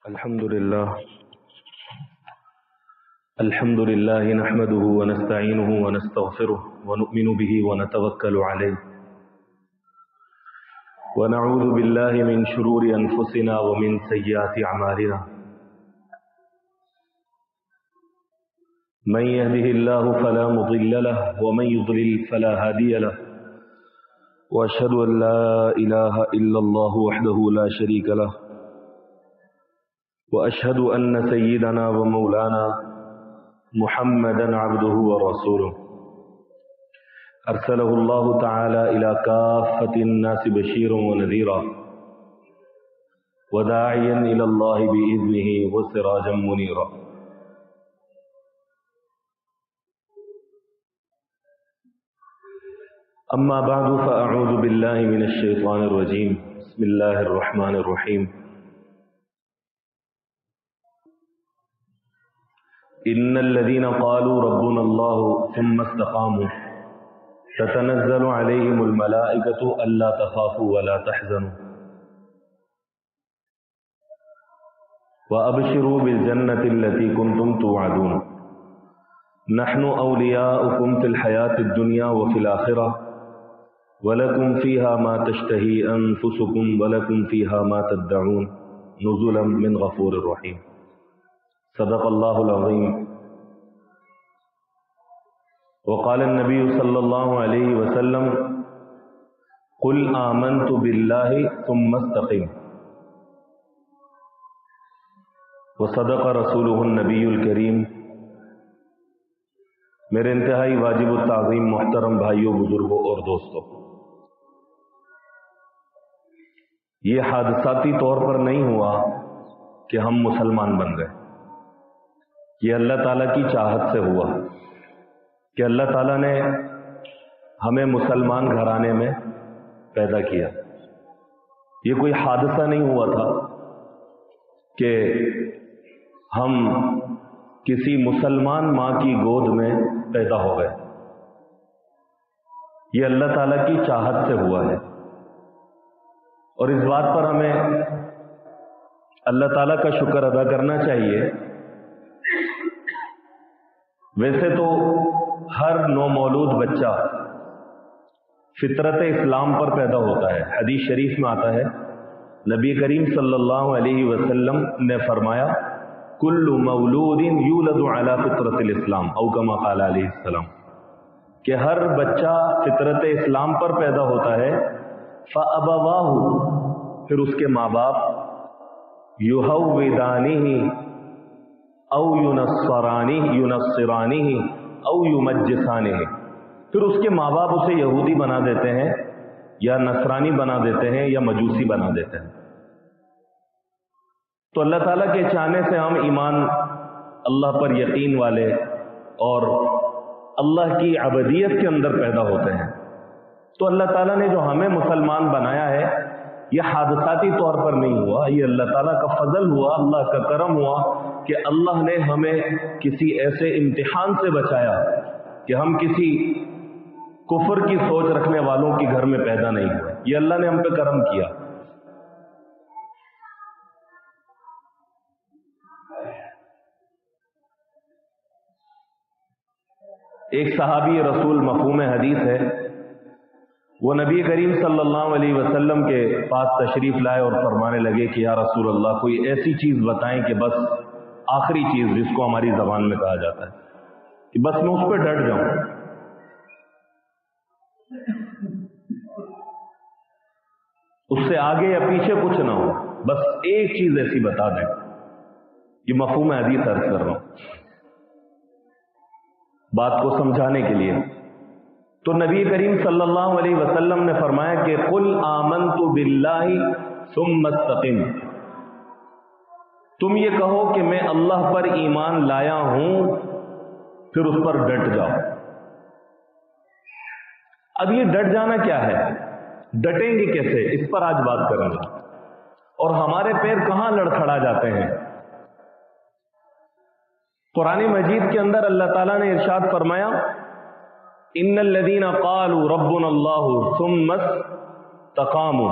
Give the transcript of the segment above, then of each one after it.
الحمد لله نحمده ونستعينه ونستغفره ونؤمن به ونتوكل عليه ونعوذ بالله من شرور أنفسنا ومن سيئات أعمالنا من يهده الله فلا مضل له ومن يضلل فلا هادي له وأشهد أن لا إله إلا الله وحده لا شريك له وأشهد أن سيدنا ومولانا محمدا عبده ورسوله أرسله الله تعالى إلى كافة الناس بشيرا ونذيرا وداعيا إلى الله بإذنه وسراجا منيرا. أما بعد فأعوذ بالله من الشيطان الرجيم. بسم الله الرحمن الرحيم. إن الذين قالوا ربنا الله ثم استقاموا تتنزل عليهم الملائكة ألا تخافوا ولا تحزنوا وأبشروا بالجنة التي كنتم توعدون نحن أولياؤكم في الحياة الدنيا وفي الآخرة ولكم فيها ما تشتهي أنفسكم ولكم فيها ما تدعون نزلا من غفور رحيم. صدق الله العظيم. وقال النبي صلى الله عليه وسلم قل آمنت بالله ثم استقم. وصدق رسوله النبي الكريم. میرے انتہائی واجب التعظیم محترم بھائیوں، بزرگوں اور دوستوں، یہ حادثاتی طور پر نہیں ہوا کہ ہم مسلمان بن گئے. یہ اللہ تعالیٰ کی چاہت سے ہوا کہ اللہ تعالیٰ نے ہمیں مسلمان گھرانے میں پیدا کیا. یہ کوئی حادثہ نہیں ہوا تھا کہ ہم کسی مسلمان ماں کی گود میں پیدا ہو گئے. یہ اللہ تعالیٰ کی چاہت سے ہوا ہے، اور اس بات پر ہمیں اللہ تعالیٰ کا شکر ادا کرنا چاہیے. ویسے تو ہر نومولود بچہ فطرت اسلام پر پیدا ہوتا ہے. حدیث شریف میں آتا ہے، نبی کریم صلی اللہ علیہ وسلم نے فرمایا کل مولود یولد علی فطرت الاسلام او کما قال علیہ السلام، کہ ہر بچہ فطرت اسلام پر پیدا ہوتا ہے. فابواہ، پھر اس کے ماں باپ، یہودانہ او یونصرانہ او یمجسانہ، پھر اس کے ماں باپ اسے یہودی بنا دیتے ہیں یا نصرانی بنا دیتے ہیں یا مجوسی بنا دیتے ہیں. تو اللہ تعالیٰ کے چاہنے سے ہم ایمان، اللہ پر یقین والے اور اللہ کی عبدیت کے اندر پیدا ہوتے ہیں. تو اللہ تعالیٰ نے جو ہمیں مسلمان بنایا ہے، یہ حادثاتی طور پر نہیں ہوا. یہ اللہ تعالیٰ کا فضل ہوا، اللہ کا کرم ہوا کہ اللہ نے ہمیں کسی ایسے امتحان سے بچایا کہ ہم کسی کفر کی سوچ رکھنے والوں کے گھر میں پیدا نہیں ہوئے. یہ اللہ نے ہم پہ کرم کیا. ایک صحابی رسول مفہوم حدیث ہے، وہ نبی کریم صلی اللہ علیہ وسلم کے پاس تشریف لائے اور فرمانے لگے کہ یا رسول اللہ، کوئی ایسی چیز بتائیں کہ بس آخری چیز جس کو ہماری زبان میں کہا جاتا ہے کہ بس میں اس پہ ڈٹ جاؤں. اس سے آگے یا پیچھے کچھ نہ ہو، بس ایک چیز ایسی بتا دیں. یہ مفہوم حدیث عرض کر رہا ہوں بات کو سمجھانے کے لیے. تو نبی کریم صلی اللہ علیہ وسلم نے فرمایا کہ قل آمنت باللہ ثم استقم، تم یہ کہو کہ میں اللہ پر ایمان لایا ہوں، پھر اس پر ڈٹ جاؤ. اب یہ ڈٹ جانا کیا ہے، ڈٹیں گے کیسے، اس پر آج بات کریں گے. اور ہمارے پیر کہاں لڑکھڑا جاتے ہیں. قرآن مجید کے اندر اللہ تعالیٰ نے ارشاد فرمایا ان الذین قالوا ربنا اللہ ثم استقاموا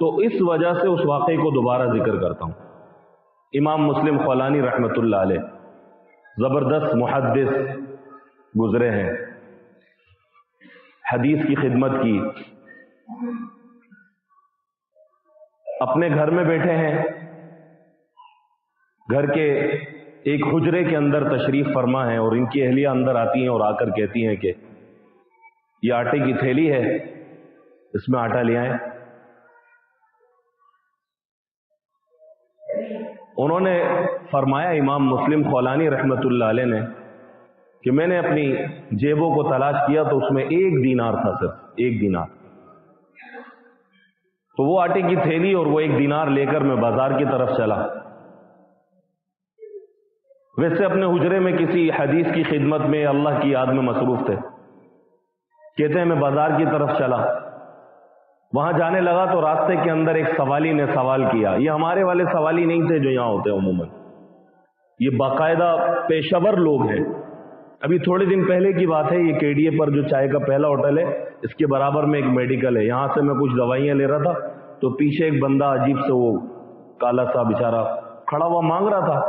تو اس وجہ سے اس واقعے کو دوبارہ ذکر کرتا ہوں. امام مسلم خولانی رحمۃ اللہ علیہ زبردست محدث گزرے ہیں، حدیث کی خدمت کی. اپنے گھر میں بیٹھے ہیں، گھر کے ایک حجرے کے اندر تشریف فرما ہے، اور ان کی اہلیہ اندر آتی ہیں اور آ کر کہتی ہیں کہ یہ آٹے کی تھیلی ہے، اس میں آٹا لے آئیں. انہوں نے فرمایا امام مسلم خولانی رحمۃ اللہ علیہ نے کہ میں نے اپنی جیبوں کو تلاش کیا تو اس میں 1 دینار تھا، صرف 1 دینار. تو وہ آٹے کی تھیلی اور وہ 1 دینار لے کر میں بازار کی طرف چلا. ویسے اپنے حجرے میں کسی حدیث کی خدمت میں اللہ کی یاد میں مصروف تھے. کہتے ہیں میں بازار کی طرف چلا، وہاں جانے لگا تو راستے کے اندر ایک سوالی نے سوال کیا. یہ ہمارے والے سوالی نہیں تھے جو یہاں ہوتے عموماً، یہ باقاعدہ پیشہ ور لوگ ہیں. ابھی تھوڑے دن پہلے کی بات ہے، یہ KDA پر جو چائے کا پہلا ہوٹل ہے اس کے برابر میں ایک میڈیکل ہے. یہاں سے میں کچھ دوائیاں لے رہا تھا تو پیچھے ایک بندہ عجیب سے وہ کالا سا بیچارہ کھڑا ہوا مانگ رہا تھا.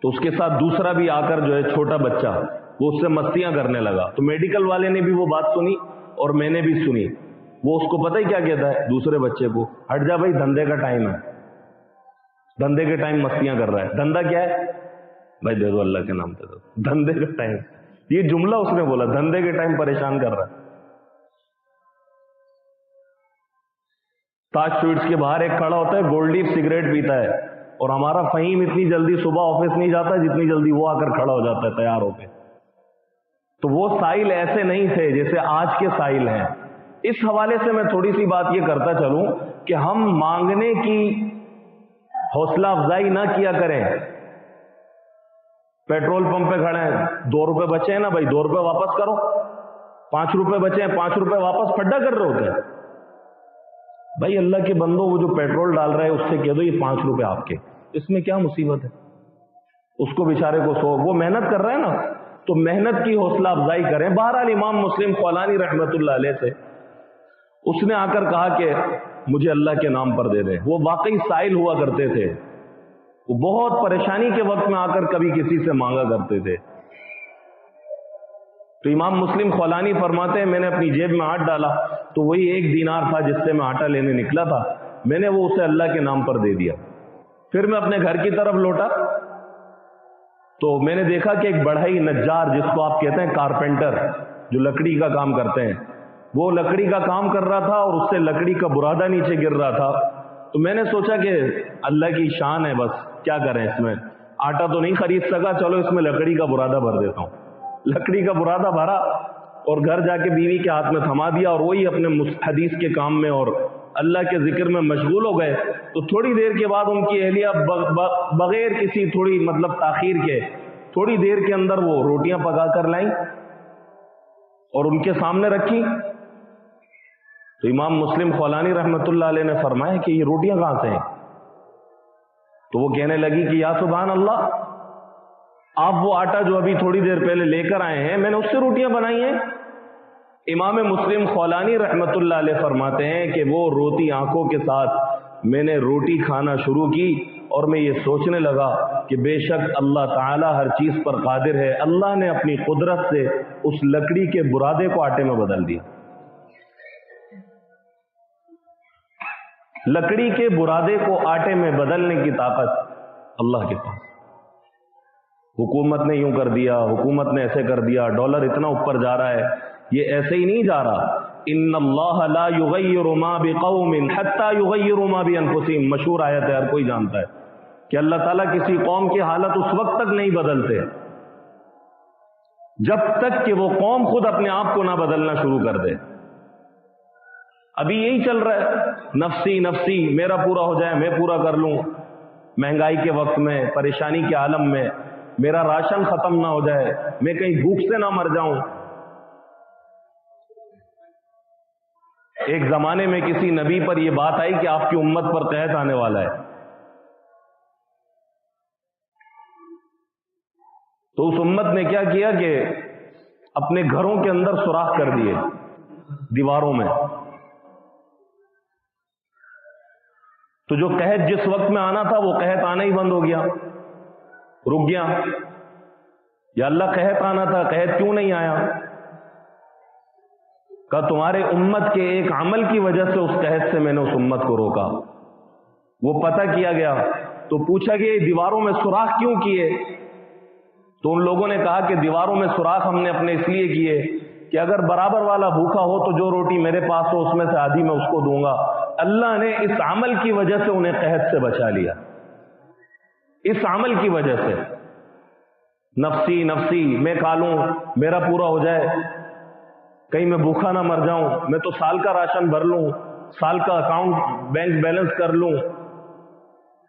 تو اس کے ساتھ دوسرا بھی آ کر جو ہے چھوٹا بچہ، وہ اس سے مستیاں کرنے لگا. تو میڈیکل والے نے بھی وہ بات سنی اور میں نے بھی سنی. وہ اس کو پتہ ہی کیا کہتا ہے دوسرے بچے کو، ہٹ جا بھائی، دھندے کا ٹائم ہے، دھندے کے ٹائم مستیاں کر رہا ہے. دھندا کیا ہے بھائی؟ دے دو اللہ کے نام پہ، دو دھندے کا ٹائم. یہ جملہ اس نے بولا، دھندے کے ٹائم پریشان کر رہا ہے. تاج سویٹس کے باہر ایک کھڑا ہوتا ہے، گولڈی سگریٹ پیتا ہے، اور ہمارا فہیم اتنی جلدی صبح آفس نہیں جاتا جتنی جلدی وہ آ کر کھڑا ہو جاتا ہے تیار ہو کے. تو وہ سائل ایسے نہیں تھے جیسے آج کے سائل ہیں. اس حوالے سے میں تھوڑی سی بات یہ کرتا چلوں کہ ہم مانگنے کی حوصلہ افزائی نہ کیا کریں. پیٹرول پمپ پہ کھڑے ہیں، 2 روپے بچے ہیں نا بھائی، 2 روپے واپس کرو. 5 روپے بچے ہیں، 5 روپے واپس، پھڈا کر رہے ہوتے ہیں. بھائی اللہ کے بندو، وہ جو پیٹرول ڈال رہا ہے اس سے کہہ دو یہ 5 روپے آپ کے، اس میں کیا مصیبت ہے؟ اس کو بیچارے کو وہ محنت کر رہا ہے نا، تو محنت کی حوصلہ افزائی کریں. بہرحال امام مسلم خولانی رحمۃ اللہ علیہ سے اس نے آ کر کہا کہ مجھے اللہ کے نام پر دے دیں. وہ واقعی سائل ہوا کرتے تھے، وہ بہت پریشانی کے وقت میں آ کر کبھی کسی سے مانگا کرتے تھے. تو امام مسلم خولانی فرماتے ہیں میں نے اپنی جیب میں ہاتھ ڈالا تو وہی 1 دینار تھا جس سے میں آٹا لینے نکلا تھا، میں نے وہ اسے اللہ کے نام پر دے دیا. پھر میں اپنے گھر کی طرف لوٹا تو میں نے دیکھا کہ ایک بڑھئی نجار، جس کو آپ کہتے ہیں کارپینٹر، جو لکڑی کا کام کرتے ہیں، وہ لکڑی کا کام کر رہا تھا اور اس سے لکڑی کا برادہ نیچے گر رہا تھا. تو میں نے سوچا کہ اللہ کی شان ہے، بس کیا کریں، اس میں آٹا تو نہیں خرید سکا، چلو اس میں لکڑی کا برادہ بھر دیتا ہوں. لکڑی کا برادہ بھرا اور گھر جا کے بیوی کے ہاتھ میں تھما دیا، اور وہی اپنے حدیث کے کام میں اور اللہ کے ذکر میں مشغول ہو گئے. تو تھوڑی دیر کے بعد ان کی اہلیہ بغیر کسی تھوڑی تاخیر کے تھوڑی دیر کے اندر وہ روٹیاں پکا کر لائیں اور ان کے سامنے رکھی. تو امام مسلم خولانی رحمۃ اللہ علیہ نے فرمایا کہ یہ روٹیاں کہاں سے ہیں؟ تو وہ کہنے لگی کہ یا سبحان اللہ، آپ وہ آٹا جو ابھی تھوڑی دیر پہلے لے کر آئے ہیں میں نے اس سے روٹیاں بنائی ہیں. امام مسلم خولانی رحمۃ اللہ علیہ فرماتے ہیں کہ وہ روتی آنکھوں کے ساتھ میں نے روٹی کھانا شروع کی اور میں یہ سوچنے لگا کہ بے شک اللہ تعالی ہر چیز پر قادر ہے. اللہ نے اپنی قدرت سے اس لکڑی کے برادے کو آٹے میں بدل دیا. لکڑی کے برادے کو آٹے میں بدلنے کی طاقت اللہ کے پاس. حکومت نے یوں کر دیا، حکومت نے ایسے کر دیا، ڈالر اتنا اوپر جا رہا ہے، یہ ایسے ہی نہیں جا رہا. ان اللہ لا یغیر ما بقوم حتی یغیروا ما بانفسہم، مشہور آیت ہے، ہر کوئی جانتا ہے کہ اللہ تعالیٰ کسی قوم کی حالت اس وقت تک نہیں بدلتے جب تک کہ وہ قوم خود اپنے آپ کو نہ بدلنا شروع کر دے. ابھی یہی چل رہا ہے، نفسی نفسی، میرا پورا ہو جائے میں پورا کر لوں. مہنگائی کے وقت میں، پریشانی کے عالم میں، میرا راشن ختم نہ ہو جائے، میں کہیں بھوک سے نہ مر جاؤں. ایک زمانے میں کسی نبی پر یہ بات آئی کہ آپ کی امت پر قحط آنے والا ہے، تو اس امت نے کیا کیا کہ اپنے گھروں کے اندر سوراخ کر دیے دیواروں میں تو جو قحط جس وقت میں آنا تھا وہ قحط آنا ہی بند ہو گیا، رک گیا. یا اللہ قحط آنا تھا، قحط کیوں نہیں آیا؟ کہ تمہارے امت کے ایک عمل کی وجہ سے اس قحط سے میں نے اس امت کو روکا. وہ پتہ کیا گیا تو پوچھا کہ یہ دیواروں میں سوراخ کیوں کیے؟ تو ان لوگوں نے کہا کہ دیواروں میں سوراخ ہم نے اپنے اس لیے کیے کہ اگر برابر والا بھوکا ہو تو جو روٹی میرے پاس ہو اس میں سے آدھی میں اس کو دوں گا. اللہ نے اس عمل کی وجہ سے انہیں قحط سے بچا لیا. اس عمل کی وجہ سے نفسی نفسی میں کھا لوں میرا پورا ہو جائے، کہیں میں بھوکا نہ مر جاؤں، میں تو سال کا راشن بھر لوں، سال کا اکاؤنٹ بینک بیلنس کر لوں.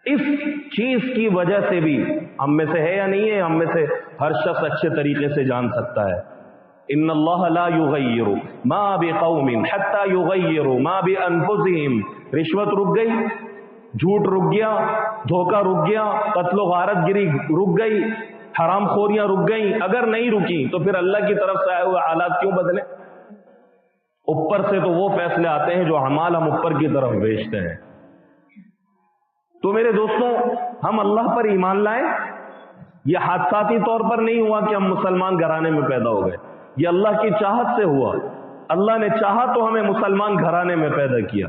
اس چیز کی وجہ سے بھی ہم میں سے ہے یا نہیں ہے؟ ہم میں سے ہر شخص اچھے طریقے سے جان سکتا ہے ان اللہ لا یغیر ما بقوم حتی یغیروا ما بانفسہم. رشوت رک گئی، جھوٹ رک گیا، دھوکہ رک گیا، قتل و غارت گری رک گئی، حرام خوریاں رک گئیں. اگر نہیں رکی تو پھر اللہ کی طرف سے آئے ہوئے حالات کیوں بدلیں؟ اوپر سے تو وہ فیصلے آتے ہیں جو اعمال ہم اوپر کی طرف بھیجتے ہیں. تو میرے دوستوں، ہم اللہ پر ایمان لائیں. یہ حادثاتی طور پر نہیں ہوا کہ ہم مسلمان گھرانے میں پیدا ہو گئے، یہ اللہ کی چاہت سے ہوا. اللہ نے چاہا تو ہمیں مسلمان گھرانے میں پیدا کیا.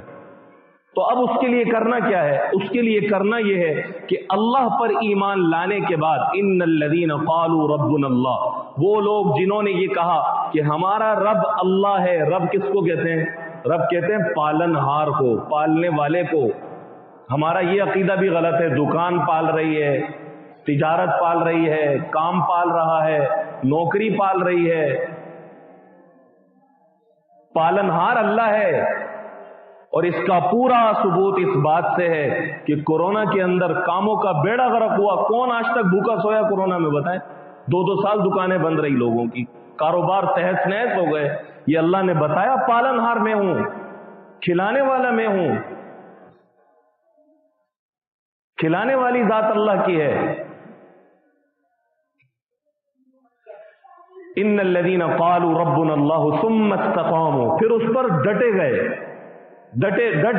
تو اب اس کے لیے کرنا کیا ہے؟ اس کے لیے کرنا یہ ہے کہ اللہ پر ایمان لانے کے بعد ان الذین قالوا ربنا اللہ، وہ لوگ جنہوں نے یہ کہا کہ ہمارا رب اللہ ہے. رب کس کو کہتے ہیں؟ رب کہتے ہیں پالن ہار کو، پالنے والے کو. ہمارا یہ عقیدہ بھی غلط ہے. دکان پال رہی ہے، تجارت پال رہی ہے، کام پال رہا ہے، نوکری پال رہی ہے. پالنہار اللہ ہے. اور اس کا پورا ثبوت اس بات سے ہے کہ کورونا کے اندر کاموں کا بیڑا غرق ہوا. کون آج تک بھوکا سویا کورونا میں؟ بتائیں. 2 سال دکانیں بند رہی لوگوں کی، کاروبار تہس نہس ہو گئے. یہ اللہ نے بتایا پالنہار میں ہوں، کھلانے والا میں ہوں. کھلانے والی ذات اللہ کی ہے. ان الذین قالوا ربنا اللہ ثم استقاموا، پھر اس پر ڈٹ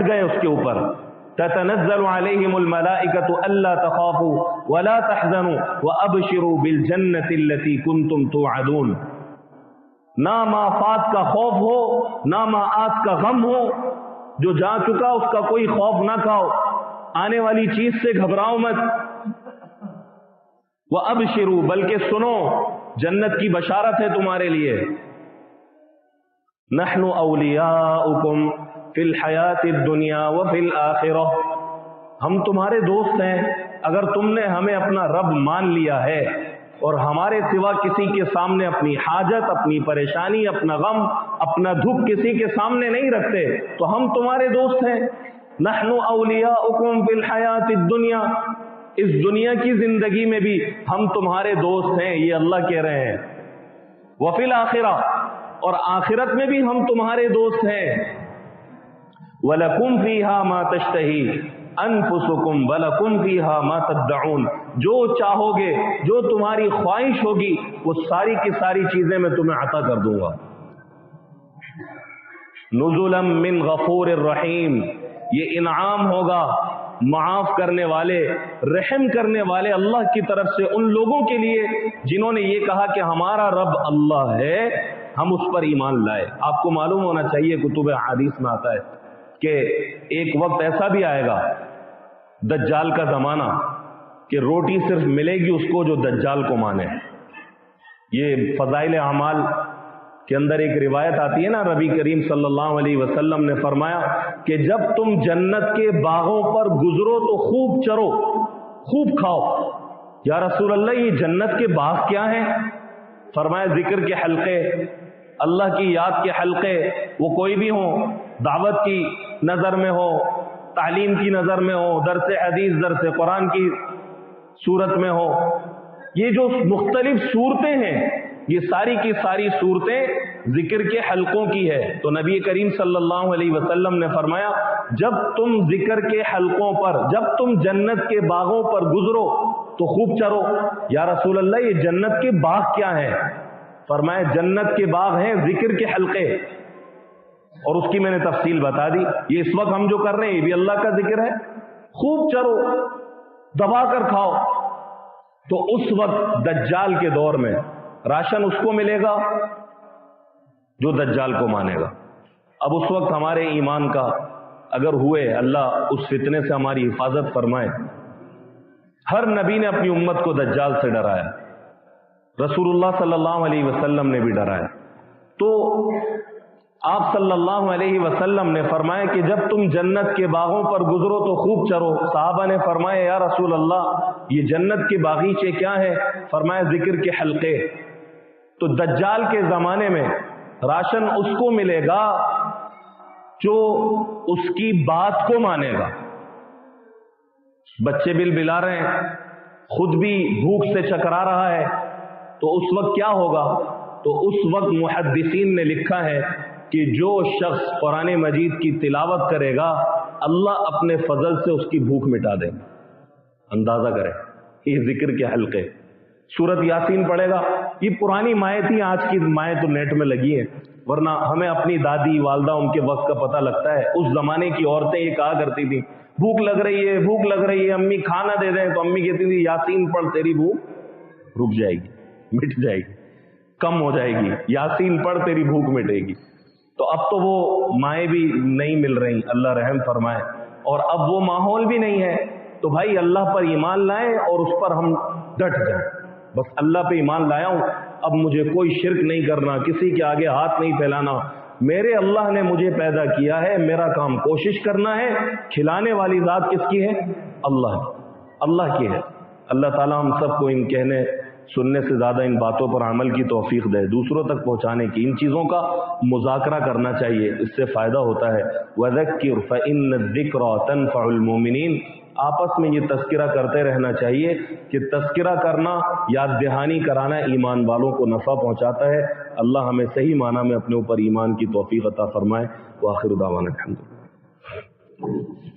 گئے اس کے اوپر. تتنزل علیہم الملائکۃ الا تخافوا ولا تحزنوا وابشروا بالجنۃ التي کنتم توعدون. نہ مآفات کا خوف ہو، نہ معاد کا غم ہو. جو جا چکا اس کا کوئی خوف نہ کھاؤ، آنے والی چیز سے گھبراؤ مت. وابشروا، بلکہ سنو، جنت کی بشارت ہے تمہارے لیے. نحن اولیاؤکم فی الحیات الدنیا وفی الآخرہ، ہم تمہارے دوست ہیں اگر تم نے ہمیں اپنا رب مان لیا ہے اور ہمارے سوا کسی کے سامنے اپنی حاجت، اپنی پریشانی، اپنا غم، اپنا دکھ کسی کے سامنے نہیں رکھتے تو ہم تمہارے دوست ہیں. نحن اولیاؤکم فی الحیات الدنیا، اس دنیا کی زندگی میں بھی ہم تمہارے دوست ہیں، یہ اللہ کہہ رہے ہیں. وفی الآخرہ، اور آخرت میں بھی ہم تمہارے دوست ہیں. وَلَكُمْ فِيهَا مَا تَشْتَهِي أَنفُسُكُمْ وَلَكُمْ فِيهَا مَا تَدَّعُونَ، جو چاہو گے، جو تمہاری خواہش ہوگی، وہ ساری کی ساری چیزیں میں تمہیں عطا کر دوں گا. نُزُلًا مِّن غَفُورٍ الرحیم، یہ انعام ہوگا معاف کرنے والے، رحم کرنے والے اللہ کی طرف سے ان لوگوں کے لیے جنہوں نے یہ کہا کہ ہمارا رب اللہ ہے، ہم اس پر ایمان لائے. آپ کو معلوم ہونا چاہیے، کتب احادیث میں آتا ہے کہ ایک وقت ایسا بھی آئے گا، دجال کا زمانہ، کہ روٹی صرف ملے گی اس کو جو دجال کو مانے. یہ فضائل اعمال کے اندر ایک روایت آتی ہے نا، نبی کریم صلی اللہ علیہ وسلم نے فرمایا کہ جب تم جنت کے باغوں پر گزرو تو خوب چرو، خوب کھاؤ. یا رسول اللہ، یہ جنت کے باغ کیا ہیں؟ فرمایا ذکر کے حلقے، اللہ کی یاد کے حلقے، وہ کوئی بھی ہوں، دعوت کی نظر میں ہو، تعلیم کی نظر میں ہو، درس حدیث، درس قرآن کی صورت میں ہو. یہ جو مختلف صورتیں ہیں، یہ ساری کی ساری صورتیں ذکر کے حلقوں کی ہے. تو نبی کریم صلی اللہ علیہ وسلم نے فرمایا جب تم ذکر کے حلقوں پر، جب تم جنت کے باغوں پر گزرو تو خوب چرو. یا رسول اللہ، یہ جنت کے باغ کیا ہیں؟ فرمایا جنت کے باغ ہیں ذکر کے حلقے. اور اس کی میں نے تفصیل بتا دی. یہ اس وقت ہم جو کر رہے ہیں یہ بھی اللہ کا ذکر ہے. خوب چرو, دبا کر کھاؤ. تو اس وقت دجال کے دور میں راشن اس کو ملے گا جو دجال کو مانے گا. اب اس وقت ہمارے ایمان کا اگر ہوئے, اللہ اس فتنے سے ہماری حفاظت فرمائے. ہر نبی نے اپنی امت کو دجال سے ڈرایا, رسول اللہ صلی اللہ علیہ وسلم نے بھی ڈرایا. تو آپ صلی اللہ علیہ وسلم نے فرمایا کہ جب تم جنت کے باغوں پر گزرو تو خوب چرو. صحابہ نے فرمایا یا رسول اللہ یہ جنت کے باغیچے کیا ہے؟ فرمایا ذکر کے حلقے. تو دجال کے زمانے میں راشن اس کو ملے گا جو اس کی بات کو مانے گا. بچے بل بلا رہے ہیں, خود بھی بھوک سے چکرا رہا ہے, تو اس وقت کیا ہوگا؟ تو اس وقت محدثین نے لکھا ہے کہ جو شخص قرآن مجید کی تلاوت کرے گا اللہ اپنے فضل سے اس کی بھوک مٹا دے گا. اندازہ کریں, یہ ذکر کے حلقے. سورت یاسین پڑھے گا. یہ پرانی مائیں تھیں, آج کی مائیں تو نیٹ میں لگی ہیں, ورنہ ہمیں اپنی دادی والدہ ان کے وقت کا پتہ لگتا ہے. اس زمانے کی عورتیں یہ کہا کرتی تھیں بھوک لگ رہی ہے, بھوک لگ رہی ہے, امی کھانا دے دیں. تو امی کہتی تھی یاسین پڑھ, تیری بھوک رک جائے گی, مٹ جائے گی, کم ہو جائے گی. یاسین پڑھ, تیری بھوک مٹے گی. تو اب تو وہ مائیں بھی نہیں مل رہی, اللہ رحم فرمائے. اور اب وہ ماحول بھی نہیں ہے. تو بھائی اللہ پر ایمان لائیں اور اس پر ہم ڈٹ جائیں. بس اللہ پہ ایمان لایا ہوں, اب مجھے کوئی شرک نہیں کرنا, کسی کے آگے ہاتھ نہیں پھیلانا. میرے اللہ نے مجھے پیدا کیا ہے, میرا کام کوشش کرنا ہے. کھلانے والی ذات کس کی ہے؟ اللہ کی, اللہ کی ہے. اللہ تعالیٰ ہم سب کو ان کہنے سننے سے زیادہ ان باتوں پر عمل کی توفیق دے, دوسروں تک پہنچانے کی. ان چیزوں کا مذاکرہ کرنا چاہیے, اس سے فائدہ ہوتا ہے. وَذَكِّرْ فَإِنَّ الذِّكْرَى تَنفَعُ الْمُؤْمِنِينَ. آپس میں یہ تذکرہ کرتے رہنا چاہیے کہ تذکرہ کرنا, یاد دہانی کرانا ایمان والوں کو نفع پہنچاتا ہے. اللہ ہمیں صحیح معنی میں اپنے اوپر ایمان کی توفیق عطا فرمائے. وآخر دعوانا الحمدللہ.